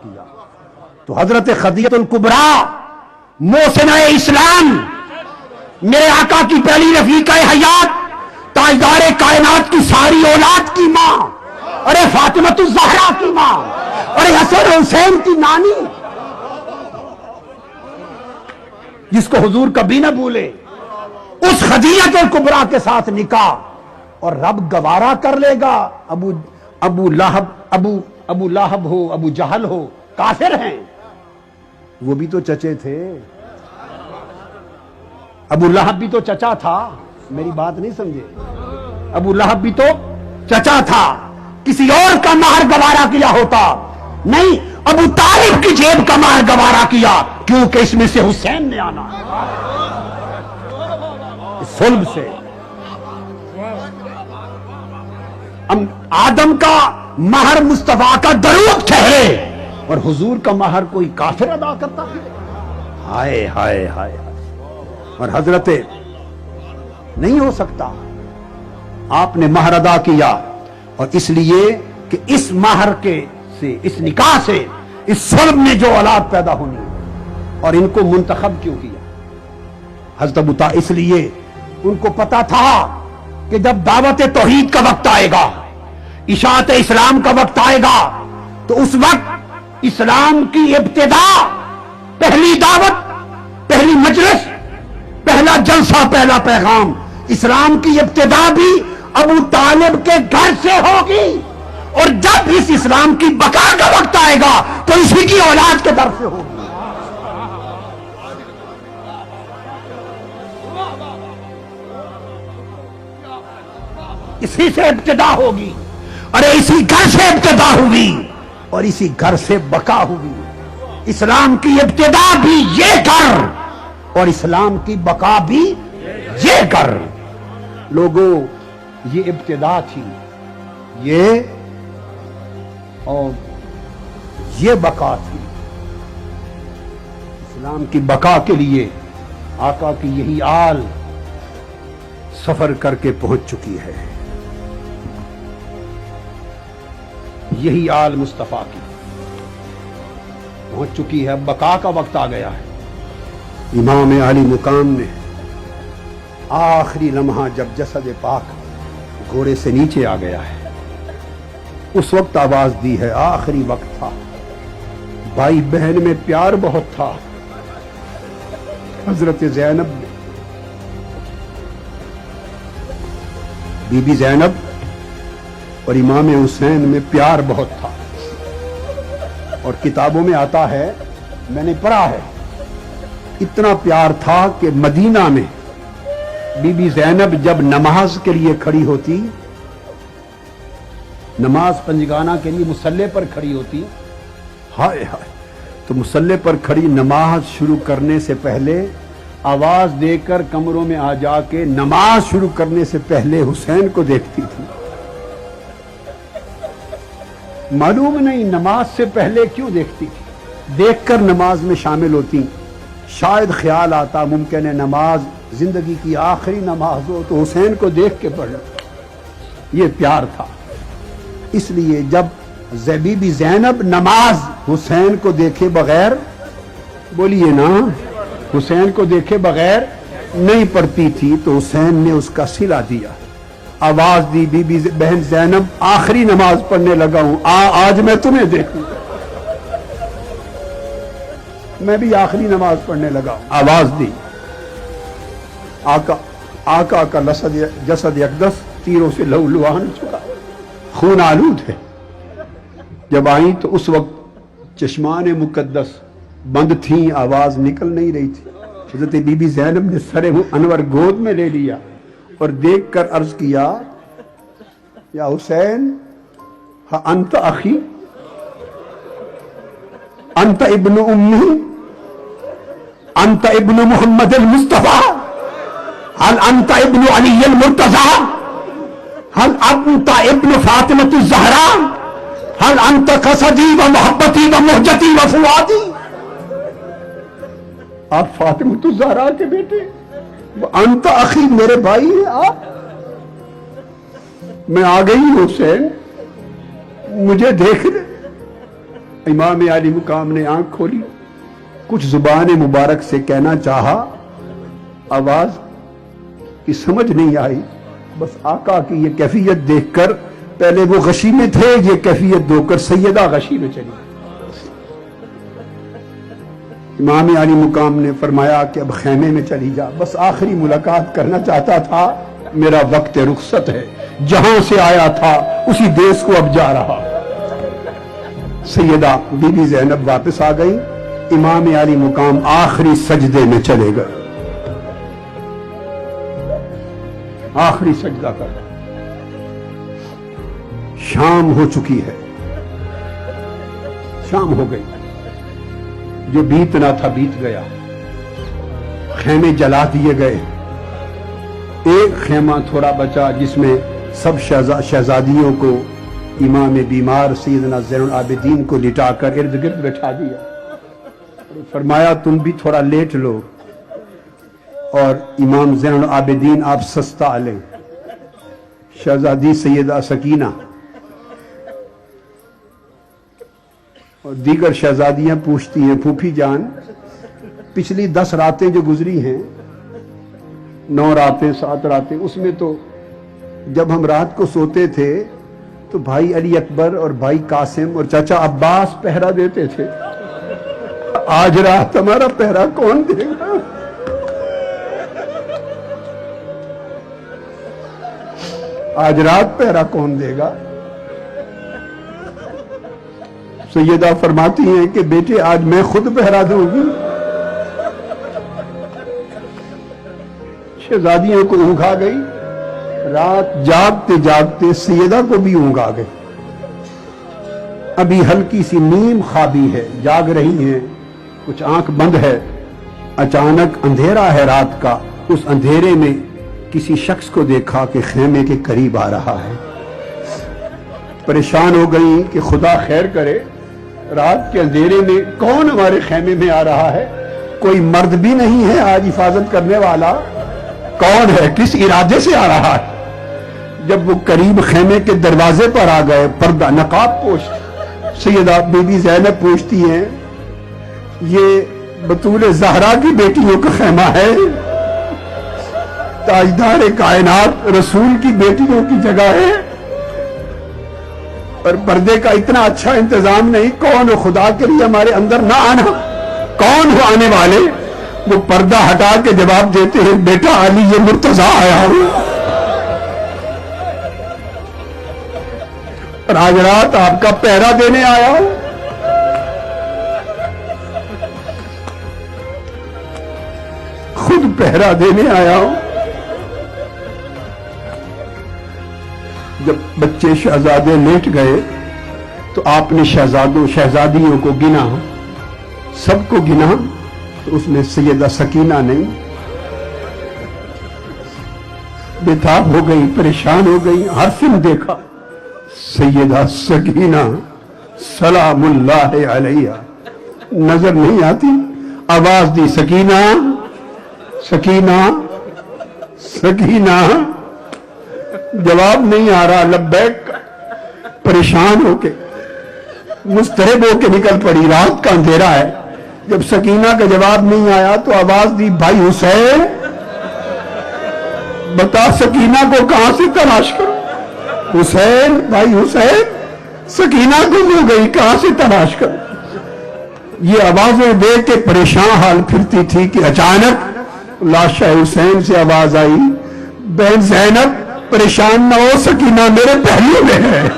کیا تو حضرت خدیجہ الکبریٰ محسنہ اسلام میرے آقا کی پہلی رفیقہ حیات تاجدار کائنات کی ساری اولاد کی ماں ارے فاطمۃ الزہرا کی ماں ارے حسن حسین کی نانی جس کو حضور کبھی نہ بھولے اس خدیجہ الکبریٰ کے ساتھ نکاح اور رب گوارا کر لے گا ابو لہب ہو ابو جہل ہو کافر ہیں وہ بھی تو چچے تھے ابو لہب بھی تو چچا تھا میری بات نہیں سمجھے ابو لہب بھی تو چچا تھا کسی اور کا مہر گوارا کیا ہوتا نہیں ابو طالب کی جیب کا مہر گوارا کیا کیونکہ اس میں سے حسین نے آنا صلب سے آدم کا مہر مصطفیٰ کا درود ٹھہرے اور حضور کا مہر کوئی کافر ادا کرتا ہے ہائے ہائے ہائے اور حضرت نہیں ہو سکتا آپ نے مہر ادا کیا اور اس لیے کہ اس مہر کے سے اس نکاح سے اس صلب میں جو اولاد پیدا ہونی اور ان کو منتخب کیوں کیا حضرت ابو طالب اس لیے ان کو پتا تھا کہ جب دعوت توحید کا وقت آئے گا اشاعت اسلام کا وقت آئے گا تو اس وقت اسلام کی ابتدا پہلی دعوت پہلی مجلس پہلا جلسہ پہلا پیغام اسلام کی ابتدا بھی ابو طالب کے گھر سے ہوگی اور جب اس اسلام کی بقا کا وقت آئے گا تو اسی کی اولاد کے در سے ہوگی اسی سے ابتدا ہوگی ارے اسی گھر سے ابتدا ہوگی اور اسی گھر سے بقا ہوگی اسلام کی ابتدا بھی یہ گھر اور اسلام کی بقا بھی یہ گھر لوگوں یہ ابتدا تھی یہ اور یہ بقا تھی اسلام کی بقا کے لیے آقا کی یہی آل سفر کر کے پہنچ چکی ہے یہی آل مصطفیٰ کی پہنچ چکی ہے بقا کا وقت آ گیا ہے امام علی مقام نے آخری لمحہ جب جسد پاک گھوڑے سے نیچے آ گیا ہے اس وقت آواز دی ہے آخری وقت تھا بھائی بہن میں پیار بہت تھا حضرت زینب نے بی بی زینب اور امام حسین میں پیار بہت تھا اور کتابوں میں آتا ہے میں نے پڑھا ہے اتنا پیار تھا کہ مدینہ میں بی بی زینب جب نماز کے لیے کھڑی ہوتی نماز پنجگانہ کے لیے مصلی پر کھڑی ہوتی ہائے ہائے تو مصلی پر کھڑی نماز شروع کرنے سے پہلے آواز دے کر کمروں میں آ جا کے نماز شروع کرنے سے پہلے حسین کو دیکھتی تھی معلوم نہیں نماز سے پہلے کیوں دیکھتی تھی دیکھ کر نماز میں شامل ہوتی شاید خیال آتا ممکن ہے نماز زندگی کی آخری نماز ہو تو حسین کو دیکھ کے پڑھ یہ پیار تھا اس لیے جب بی بی زینب نماز حسین کو دیکھے بغیر بولیے نا حسین کو دیکھے بغیر نہیں پڑھتی تھی تو حسین نے اس کا صلہ دیا آواز دی بی بی بہن زینب آخری نماز پڑھنے لگا ہوں آج میں تمہیں دیکھوں میں بھی آخری نماز پڑھنے لگا ہوں آواز دی آقا کا جسد اقدس تیروں سے لہو لہان ہو چکا خون آلود ہے جب آئیں تو اس وقت چشمان مقدس بند تھیں آواز نکل نہیں رہی تھی حضرت بی بی زینب نے سر انور گود میں لے لیا اور دیکھ کر عرض کیا یا حسین انت اخی انت ابن امی انت ابن محمد المصطفیٰ هل انت ابن علی المرتضی هل انت ابن فاطمۃ الزہرا هل انت قصدی و محبتی و مہجتی و فؤادی آپ فاطمۃ الزہرا کے بیٹے انت اخی میرے بھائی ہیں آپ میں آ گئی حسین مجھے دیکھ لے امام علی مقام نے آنکھ کھولی، کچھ زبان مبارک سے کہنا چاہا، آواز کی سمجھ نہیں آئی، بس آقا کی یہ کیفیت دیکھ کر، پہلے وہ غشی میں تھے، یہ کیفیت دو کر سیدہ غشی میں چلی۔ امام علی مقام نے فرمایا کہ اب خیمے میں چلی جا، بس آخری ملاقات کرنا چاہتا تھا، میرا وقت رخصت ہے، جہاں سے آیا تھا اسی دیس کو اب جا رہا۔ سیدہ بی بی زینب واپس آ گئی، امام علی مقام آخری سجدے میں چلے گئے، آخری سجدہ کر۔ شام ہو چکی ہے، شام ہو گئی، جو بیتنا تھا بیت گیا، خیمے جلا دیے گئے، ایک خیمہ تھوڑا بچا جس میں سب شہزادیوں کو امام بیمار سیدنا زین العابدین کو لٹا کر ارد گرد بٹھا دیا، فرمایا تم بھی تھوڑا لیٹ لو، اور امام زین العابدین آپ سستا لیں۔ شہزادی سیدہ سکینہ اور دیگر شہزادیاں پوچھتی ہیں، پھوپھی جان پچھلی 10 راتیں جو گزری ہیں، 9 راتیں 7 راتیں، اس میں تو جب ہم رات کو سوتے تھے تو بھائی علی اکبر اور بھائی قاسم اور چچا عباس پہرا دیتے تھے، آج رات ہمارا پہرا کون دے گا؟ آج رات پہرا کون دے گا؟ سیدہ فرماتی ہیں کہ بیٹے آج میں خود پہرا دوں گی۔ شہزادیوں کو اونگ آ گئی، رات جاگتے جاگتے سیدہ کو بھی اونگ آ گئی، ابھی ہلکی سی نیم خوابی ہے، جاگ رہی ہیں، کچھ آنکھ بند ہے، اچانک اندھیرا ہے رات کا، اس اندھیرے میں کسی شخص کو دیکھا کہ خیمے کے قریب آ رہا ہے، پریشان ہو گئی کہ خدا خیر کرے، رات کے اندھیرے میں کون ہمارے خیمے میں آ رہا ہے؟ کوئی مرد بھی نہیں ہے آج حفاظت کرنے والا، کون ہے؟ کس ارادے سے آ رہا ہے؟ جب وہ قریب خیمے کے دروازے پر آ گئے، پردہ نقاب پوش، سیدہ بی بی زینب پوچھتی ہیں، یہ بطول زہرا کی بیٹیوں کا خیمہ ہے؟ تاجدار کائنات رسول کی بیٹیوں کی جگہ ہے، اور پردے کا اتنا اچھا انتظام نہیں، کون ہو خدا کے لیے ہمارے اندر نہ آنا، کون ہو آنے والے؟ وہ پردہ ہٹا کے جواب دیتے ہیں، بیٹا علی یہ مرتضیٰ آیا ہوں، اور آج رات آپ کا پہرا دینے آیا ہوں۔ خود پہرا دینے آیا ہوں۔ جب بچے شہزادے لیٹ گئے تو آپ نے شہزادیوں کو گنا، سب کو گنا، تو اس میں سیدہ سکینہ نہیں، بےتاب ہو گئی، پریشان ہو گئی، ہر فلم دیکھا، سیدہ سکینہ سلام اللہ علیہ نظر نہیں آتی، آواز دی سکینہ سکینہ سکینہ، جواب نہیں آ رہا، لبیک، پریشان ہو کے مضطرب ہو کے نکل پڑی، رات کا اندھیرا ہے، جب سکینہ کا جواب نہیں آیا تو آواز دی، بھائی حسین بتا سکینہ کو کہاں سے تلاش کرو؟ حسین، بھائی حسین، سکینہ کو مل گئی، کہاں سے تلاش کرو؟ یہ آوازیں دے کے پریشان حال پھرتی تھی کہ اچانک لاش حسین سے آواز آئی، بہن زینب پریشان نہ ہو، سکینہ میرے پہلو میں ہے۔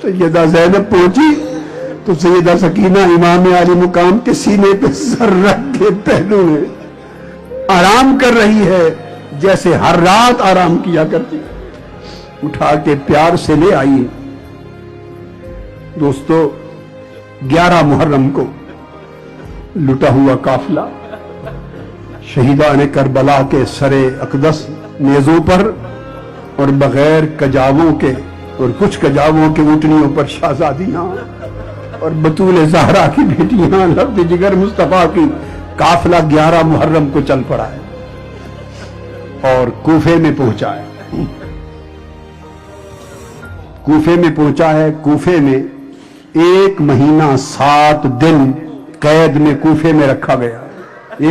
سیدہ زینب پہنچی تو سیدہ سکینہ امام علی مقام کے سینے پہ سر رکھ کے پہلو میں آرام کر رہی ہے، جیسے ہر رات آرام کیا کرتی، اٹھا کے پیار سے لے آئی۔ دوستو، 11 محرم کو لٹا ہوا قافلہ شہیدان کربلا کے سر اقدس نیزوں پر اور بغیر کجاووں کے اور کچھ کجاووں کے اونٹنیوں پر شہزادیاں اور بطول زہرا کی بیٹیاں، لفظ جگر مصطفیٰ کی قافلہ 11 محرم کو چل پڑا ہے اور کوفے میں پہنچا ہے۔ کوفے میں پہنچا ہے. کوفے میں 1 مہینہ 7 دن قید میں کوفے میں رکھا گیا.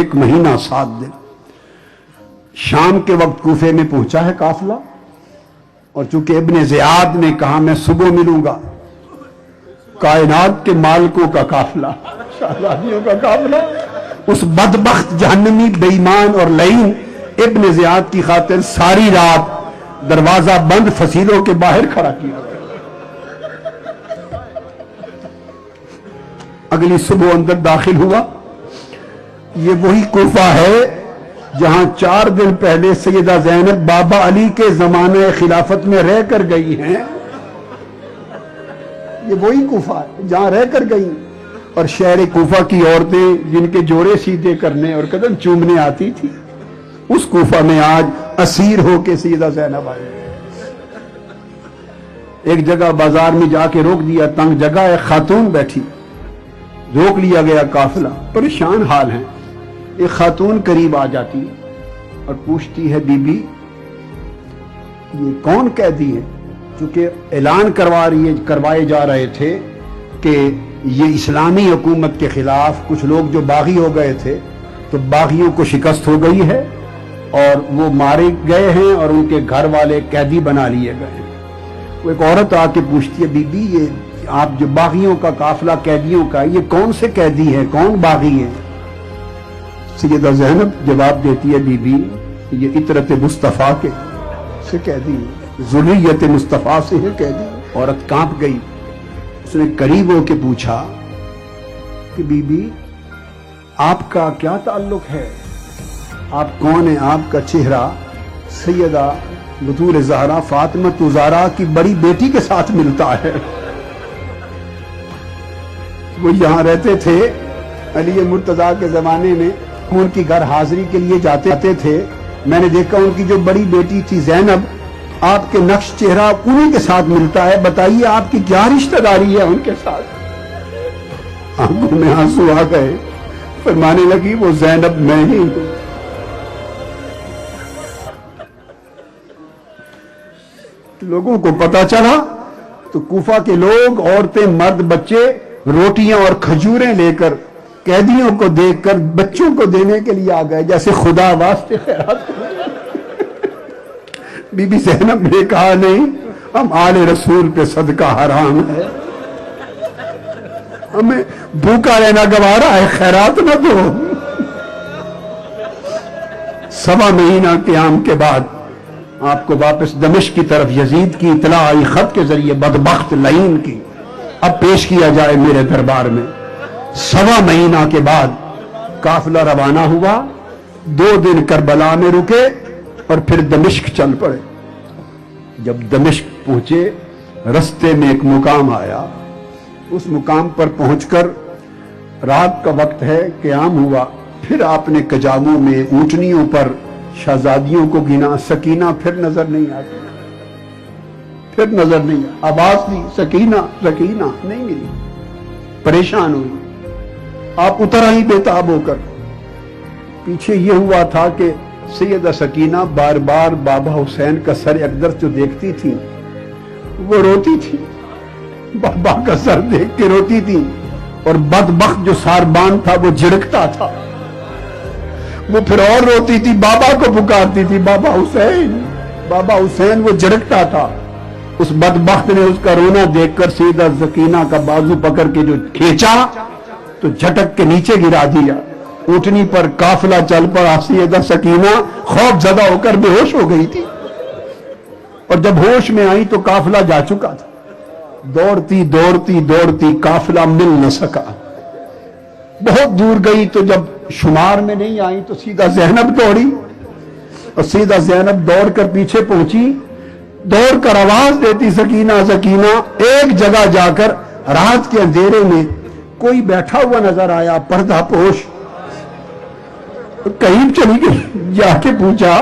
1 مہینہ 7 دن. شام کے وقت کوفے میں پہنچا ہے قافلہ, اور چونکہ ابن زیاد نے کہا میں صبح ملوں گا, کائنات کے مالکوں کا قافلہ, شہزادیوں کا قافلہ, اس بدبخت جہنمی بے ایمان اور لعین ابن زیاد کی خاطر ساری رات دروازہ بند فصیلوں کے باہر کھڑا کیا. اگلی صبح اندر داخل ہوا. یہ وہی کوفہ ہے جہاں 4 دن پہلے سیدہ زینب بابا علی کے زمانے خلافت میں رہ کر گئی ہیں. یہ وہی کوفہ ہے جہاں رہ کر گئی. اور شہر کوفہ کی عورتیں جن کے جوڑے سیدھے کرنے اور قدم چومنے آتی تھی, اس کوفہ میں آج اسیر ہو کے سیدہ زینب آئی. ایک جگہ بازار میں جا کے روک دیا, تنگ جگہ, ایک خاتون بیٹھی, روک لیا گیا قافلہ, پریشان حال ہیں. ایک خاتون قریب آ جاتی اور پوچھتی ہے بی بی یہ کون قیدی ہے؟ چونکہ اعلان کروائے جا رہے تھے کہ یہ اسلامی حکومت کے خلاف کچھ لوگ جو باغی ہو گئے تھے, تو باغیوں کو شکست ہو گئی ہے اور وہ مارے گئے ہیں اور ان کے گھر والے قیدی بنا لیے گئے ہیں. وہ ایک عورت آ کے پوچھتی ہے بی بی یہ آپ جو باغیوں کا قافلہ قیدیوں کا, یہ کون سے قیدی ہے, کون باغی ہے؟ سیدہ زینب جواب دیتی ہے بی بی یہ عطرت مصطفیٰ کے سے قیدی ہے, ذریت مصطفیٰ سے ہے قیدی. عورت کانپ گئی. اس نے قریب ہو کے پوچھا کہ بی بی آپ کا کیا تعلق ہے, آپ کون ہیں, آپ کا چہرہ سیدہ بطول زہرا فاطمہ زہرا کی بڑی بیٹی کے ساتھ ملتا ہے. وہ یہاں رہتے تھے علی مرتضیٰ کے زمانے میں, ان کی گھر حاضری کے لیے جاتے تھے. میں نے دیکھا ان کی جو بڑی بیٹی تھی زینب, آپ کے نقش چہرہ انہی کے ساتھ ملتا ہے, بتائیے آپ کی کیا رشتہ داری ہے ان کے ساتھ؟ آنکھوں میں آنسو آ گئے, فرمانے لگی وہ زینب میں ہی ہوں. لوگوں کو پتا چلا تو کوفہ کے لوگ, عورتیں, مرد, بچے روٹیاں اور کھجوریں لے کر قیدیوں کو دیکھ کر بچوں کو دینے کے لیے آ گئے, جیسے خدا واسطے خیرات. بی بی زینب نے کہا نہیں, ہم آل رسول پہ صدقہ حرام ہے, ہمیں بھوکا رہنا گوارا ہے, خیرات نہ دو. 1.25 مہینہ قیام کے بعد آپ کو واپس دمشق کی طرف یزید کی اطلاع آئی خط کے ذریعے, بدبخت لعین کی, اب پیش کیا جائے میرے دربار میں. 1.25 مہینہ کے بعد قافلہ روانہ ہوا. 2 دن کربلا میں رکے اور پھر دمشق چل پڑے. جب دمشق پہنچے رستے میں ایک مقام آیا. اس مقام پر پہنچ کر رات کا وقت ہے, قیام ہوا. پھر آپ نے کجاووں میں اونٹنیوں پر شہزادیوں کو گنا. سکینہ پھر نظر نہیں آتی, پھر نظر نہیں, آواز دی سکینہ سکینہ نہیں ملی. پریشان ہوئی. آپ اتر آئی بےتاب ہو کر. پیچھے یہ ہوا تھا کہ سیدہ سکینہ بار بار بابا حسین کا سر اقدس جو دیکھتی تھی وہ روتی تھی, بابا کا سر دیکھ کے روتی تھی, اور بدبخت جو ساربان تھا وہ جھڑکتا تھا. وہ پھر اور روتی تھی, بابا کو پکارتی تھی بابا حسین بابا حسین. وہ جھڑکتا تھا. اس بدبخت نے اس کا رونا دیکھ کر سیدہ سکینہ کا بازو پکڑ کے جو کھینچا تو جھٹک کے نیچے گرا دیا. اونٹنی پر قافلہ چل پڑا. سیدہ سکینہ خوف زدہ ہو کر بے ہوش ہو گئی تھی, اور جب ہوش میں آئی تو قافلہ جا چکا تھا. دوڑتی دوڑتی دوڑتی قافلہ مل نہ سکا. بہت دور گئی تو جب شمار میں نہیں آئی تو سیدہ زینب دوڑی, اور سیدہ زینب دوڑ کر پیچھے پہنچی. دوڑ کر آواز دیتی سکینہ سکینہ. ایک جگہ جا کر رات کے اندھیرے میں کوئی بیٹھا ہوا نظر آیا, پردہ پوش. قریب چلی گئی, جا کے پوچھا,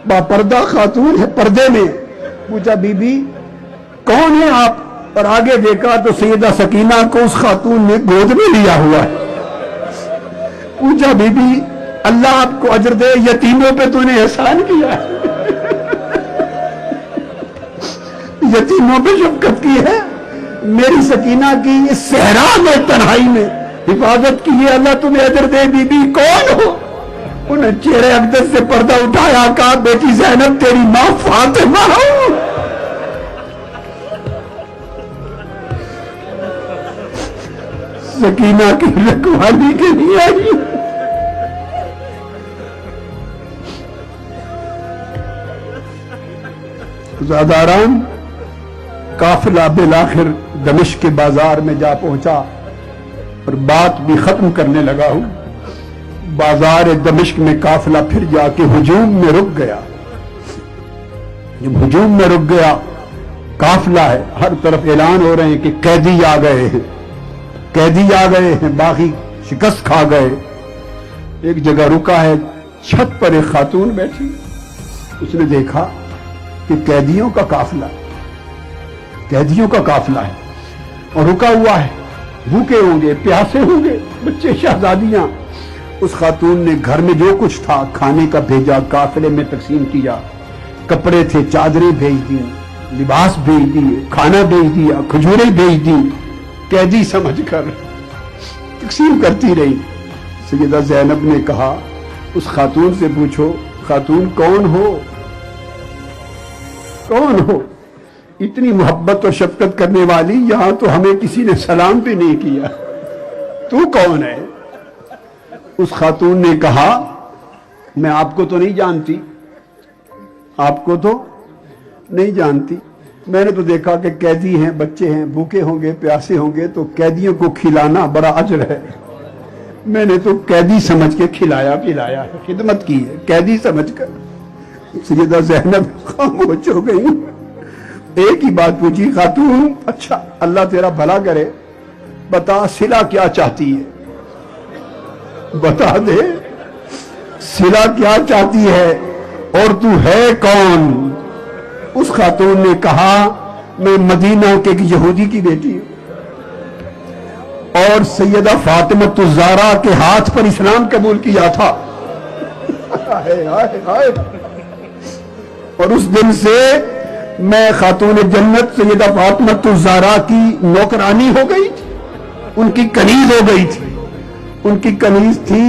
با پردہ خاتون ہے پردے میں. پوچھا بی بی کون ہے آپ؟ اور آگے دیکھا تو سیدہ سکینہ کو اس خاتون نے گود میں لیا ہوا ہے. پوچھا بی بی اللہ آپ کو اجر دے, یتیموں پہ تو نے احسان کیا ہے. یتیموں پہ شفقت کی ہے، میری سکینہ کی اس صحرا میں تنہائی میں حفاظت کی ہے، اللہ تمہیں اجر دے۔ بی بی کون ہو؟ انہیں چہرے اقدس سے پردہ اٹھایا، کہا بیٹی زینب تیری ماں فاطمہ ہو۔ سکینہ کی رکھوالی کے لیے آئی۔ زاداران قافلہ بالآخر دمشق کے بازار میں جا پہنچا اور بات بھی ختم کرنے لگا ہوں۔ بازار دمشق میں قافلہ پھر جا کے ہجوم میں رک گیا۔ جب ہجوم میں رک گیا، قافلہ ہے، ہر طرف اعلان ہو رہے ہیں کہ قیدی آ گئے ہیں، قیدی آ گئے ہیں، باقی شکست کھا گئے۔ ایک جگہ رکا ہے، چھت پر ایک خاتون بیٹھی، اس نے دیکھا کہ قیدیوں کا قافلہ ہے اور رکا ہوا ہے، بھوکے ہوں گے، پیاسے ہوں گے، بچے شہزادیاں۔ اس خاتون نے گھر میں جو کچھ تھا کھانے کا بھیجا، قافلے میں تقسیم کیا، کپڑے تھے چادریں بھیج دی، لباس بھیج دیے، کھانا بھیج دیا، کھجوریں بھیج دی، قیدی سمجھ کر تقسیم کرتی رہی۔ سیدہ زینب نے کہا اس خاتون سے پوچھو، خاتون کون ہو؟ کون ہو اتنی محبت اور شفقت کرنے والی؟ یہاں تو ہمیں کسی نے سلام بھی نہیں کیا، تو کون ہے؟ اس خاتون نے کہا میں آپ کو تو نہیں جانتی، آپ کو تو نہیں جانتی، میں نے تو دیکھا کہ قیدی ہیں، بچے ہیں، بھوکے ہوں گے، پیاسے ہوں گے، تو قیدیوں کو کھلانا بڑا اجر ہے، میں نے تو قیدی سمجھ کے کھلایا پلایا ہے، خدمت کی ہے قیدی سمجھ کر۔ سیدہ زینب خاموش ہو گئی، ایک ہی بات پوچھی، خاتون اچھا اللہ تیرا بھلا کرے، بتا صلہ کیا چاہتی ہے، بتا دے صلہ کیا چاہتی ہے اور تو ہے کون؟ اس خاتون نے کہا میں مدینہ کے ایک یہودی کی بیٹی ہوں اور سیدہ فاطمہ الزہرا کے ہاتھ پر اسلام قبول کیا تھا۔ اور اس دن سے میں خاتون جنت سیدہ فاطمہ الزہرا کی نوکرانی ہو گئی تھی، ان کی کنیز ہو گئی تھی، ان کی کنیز تھی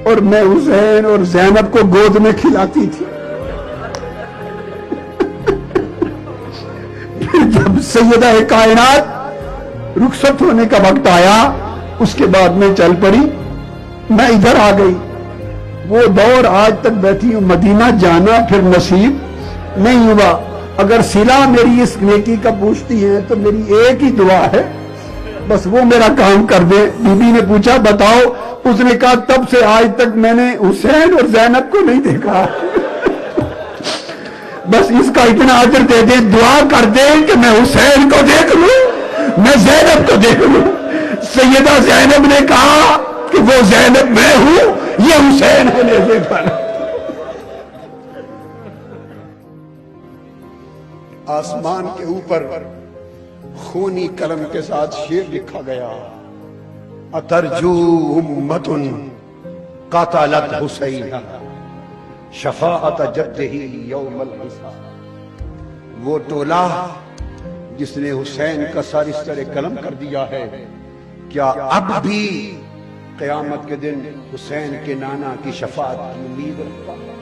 اور میں حسین اور زینب کو گود میں کھلاتی تھی۔ پھر جب سیدہ کائنات رخصت ہونے کا وقت آیا، اس کے بعد میں چل پڑی، میں ادھر آ گئی۔ وہ دور آج تک بیٹھی ہوں، مدینہ جانا پھر نصیب نہیں ہوا۔ اگر صلہ میری اس نیکی کا پوچھتی ہیں تو میری ایک ہی دعا ہے، بس وہ میرا کام کر دے۔ بی بی نے پوچھا بتاؤ، اس نے کہا تب سے آج تک میں نے حسین اور زینب کو نہیں دیکھا، بس اس کا اتنا اجر دے دے، دعا کر دے کہ میں حسین کو دیکھ لوں، میں زینب کو دیکھ لوں۔ سیدہ زینب نے کہا کہ وہ زینب میں ہوں، یہ حسین ہونے سے پر۔ آسمان کے اوپر خونی قلم کے ساتھ شعر لکھا گیا، اترجو امت قاتلت حسین شفاعت جدہ یوم الحساب۔ وہ ٹولہ جس نے حسین کا سر اس طرح قلم کر دیا ہے، کیا اب بھی قیامت کے دن حسین کے نانا کی شفاعت کی امید رکھتا ہے؟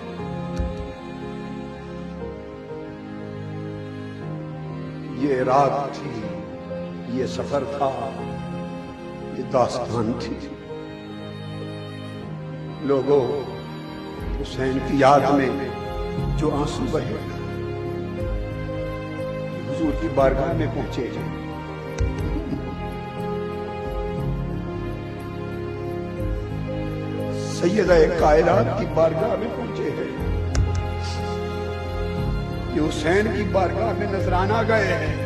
یہ رات تھی، یہ سفر تھا، یہ داستان تھی۔ لوگوں حسین کی یاد میں جو آنسو بہے حضور کی بارگاہ میں پہنچے، سیدہ کائنات کی بارگاہ میں پہنچے ہیں، یہ حسین کی بارگاہ میں نذرانہ گئے ہیں۔